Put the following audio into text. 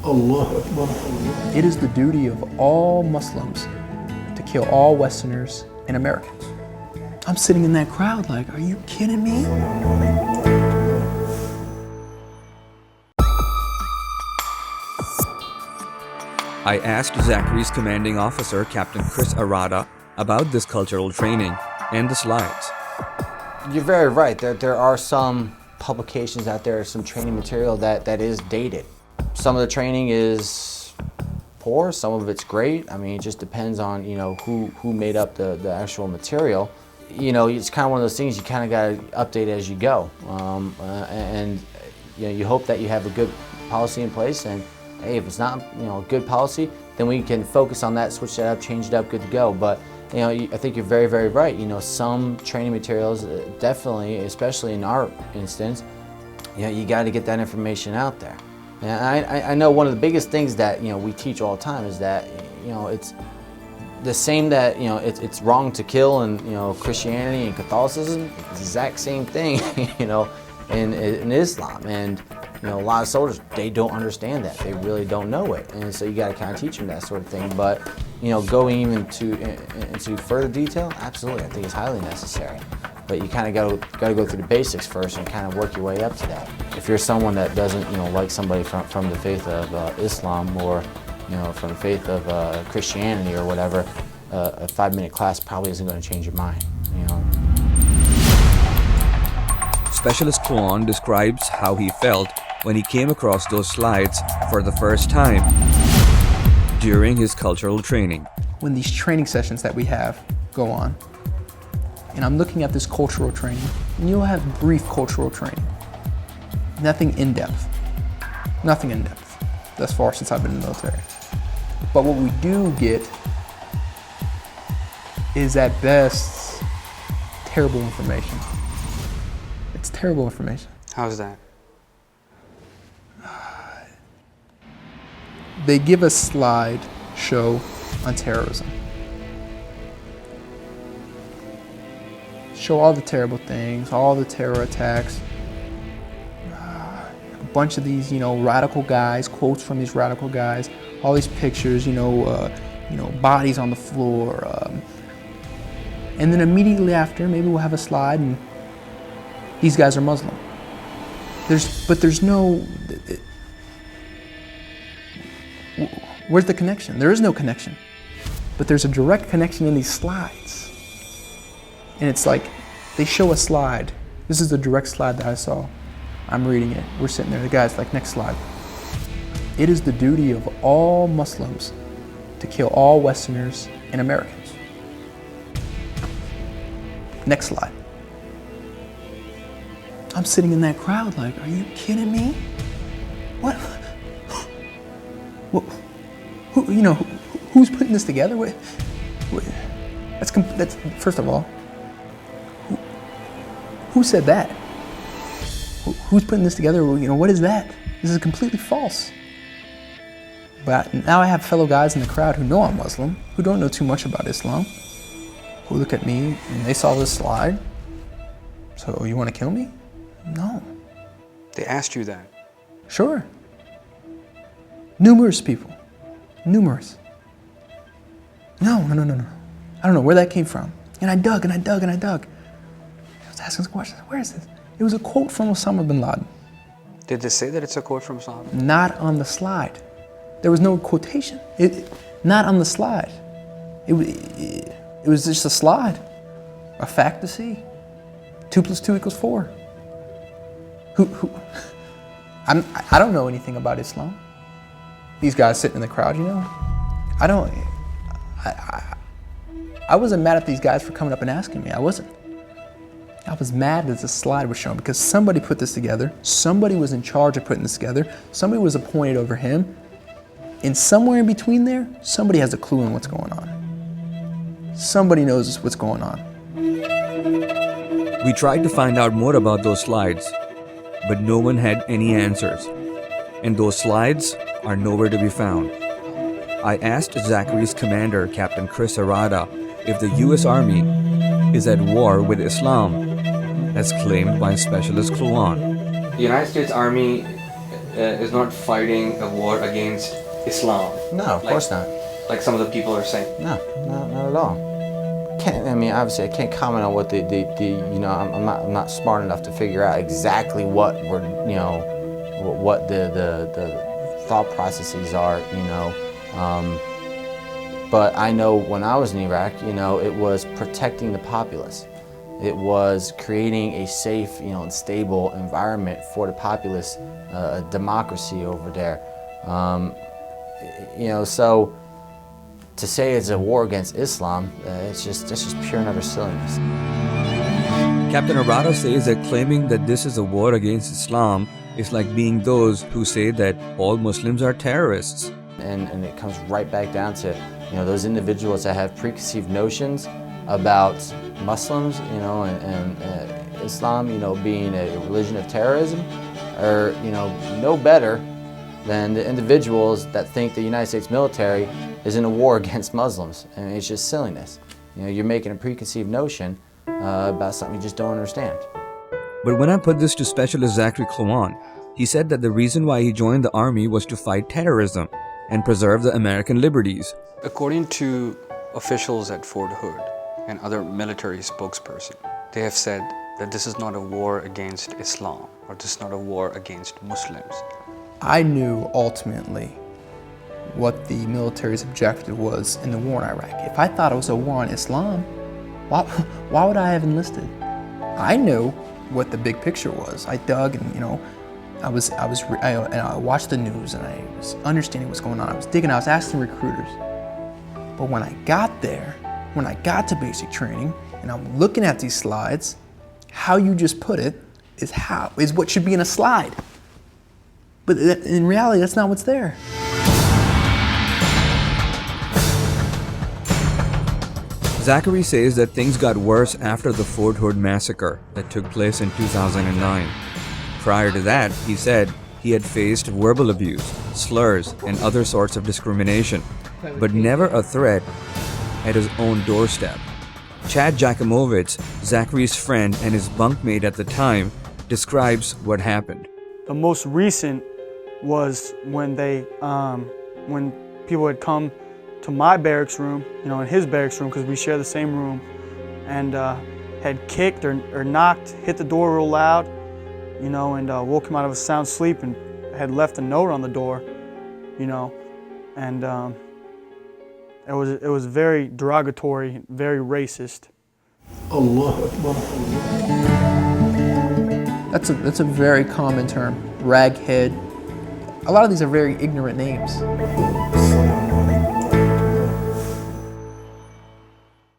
Allah Akbar. It is the duty of all Muslims to kill all Westerners and Americans. I'm sitting in that crowd like, are you kidding me? I asked Zachary's commanding officer, Captain Chris Arada, about this cultural training and the slides. You're very right. There are some publications out there, some training material that is dated. Some of the training is poor, some of it's great. I mean, it just depends on, who made up the actual material. It's kind of one of those things you kind of got to update as you go. You hope that you have a good policy in place, and hey, if it's not, a good policy, then we can focus on that, switch that up, change it up, good to go. But, I think you're very, very right. Some training materials, definitely, especially in our instance, you got to get that information out there. And I know one of the biggest things that, we teach all the time is that, it's the same that, it's wrong to kill in, Christianity and Catholicism. It's the exact same thing, in Islam. And, a lot of soldiers, they don't understand that. They really don't know it. And so you got to kind of teach them that sort of thing. But, going even into further detail, absolutely, I think it's highly necessary. But you kind of got to go through the basics first and kind of work your way up to that. If you're someone that doesn't, like somebody from the faith of Islam or, from the faith of Christianity or whatever, a 5-minute class probably isn't going to change your mind, Specialist Klawonn describes how he felt when he came across those slides for the first time during his cultural training. When these training sessions that we have go on, and I'm looking at this cultural training, and you'll have brief cultural training. Nothing in depth. Nothing in depth thus far since I've been in the military. But what we do get is at best terrible information. It's terrible information. How's that? They give a slide show on terrorism. Show all the terrible things, all the terror attacks. A bunch of these, radical guys, quotes from these radical guys, all these pictures, bodies on the floor. And then immediately after, maybe we'll have a slide and these guys are Muslim. There's no, where's the connection? There is no connection. But there's a direct connection in these slides. And it's like, they show a slide. This is the direct slide that I saw. I'm reading it. We're sitting there. The guy's like, next slide. It is the duty of all Muslims to kill all Westerners and Americans. Next slide. I'm sitting in that crowd like, are you kidding me? What? Who's putting this together? That's first of all, who said that? Who's putting this together? What is that? This is completely false. But now I have fellow guys in the crowd who know I'm Muslim, who don't know too much about Islam, who look at me and they saw this slide. So you want to kill me? No. They asked you that? Sure. Numerous people. Numerous. No. I don't know where that came from. And I dug. I was asking questions. Where is this? It was a quote from Osama bin Laden. Did they say that it's a quote from Osama? Not on the slide. There was no quotation. Not on the slide. It was just a slide. A fact to see. 2 + 2 = 4. I don't know anything about Islam. These guys sitting in the crowd, I wasn't mad at these guys for coming up and asking me. I wasn't. I was mad that the slide was shown because somebody put this together. Somebody was in charge of putting this together. Somebody was appointed over him. And somewhere in between there, somebody has a clue on what's going on. Somebody knows what's going on. We tried to find out more about those slides, but no one had any answers. And those slides are nowhere to be found. I asked Zachary's commander, Captain Chris Arada, if the U.S. Army is at war with Islam, as claimed by Specialist Klawonn. The United States Army is not fighting a war against Islam. No, of course not. Like some of the people are saying. No, not at all. I mean, obviously, I can't comment on what I'm not smart enough to figure out exactly what what the thought processes are, But I know when I was in Iraq, it was protecting the populace. It was creating a safe, and stable environment for the populace, a democracy over there. So to say it's a war against Islam, that's just pure and utter silliness. Captain Arado says that claiming that this is a war against Islam is like being those who say that all Muslims are terrorists. And it comes right back down to, those individuals that have preconceived notions about Muslims, and Islam, being a religion of terrorism, are, no better than the individuals that think the United States military is in a war against Muslims. I mean, it's just silliness. You're making a preconceived notion about something you just don't understand. But when I put this to Specialist Zachary Klawonn, he said that the reason why he joined the army was to fight terrorism and preserve the American liberties. According to officials at Fort Hood and other military spokespersons, they have said that this is not a war against Islam, or this is not a war against Muslims. I knew ultimately what the military's objective was in the war in Iraq. If I thought it was a war on Islam, why would I have enlisted? I knew what the big picture was. I dug and, I watched the news and I was understanding what's going on. I was digging, I was asking recruiters. But when I got there, when I got to basic training and I'm looking at these slides, how you just put it is what should be in a slide. But in reality, that's not what's there. Zachary says that things got worse after the Fort Hood massacre that took place in 2009. Prior to that, he said he had faced verbal abuse, slurs, and other sorts of discrimination, but never a threat at his own doorstep. Chad Jacomovitz, Zachary's friend and his bunkmate at the time, describes what happened. The most recent was when when people had come to my barracks room, in his barracks room, because we share the same room, and had kicked or knocked, hit the door real loud, and woke him out of a sound sleep and had left a note on the door, and it was very derogatory, very racist. Allah Akbar. That's a very common term, raghead. A lot of these are very ignorant names.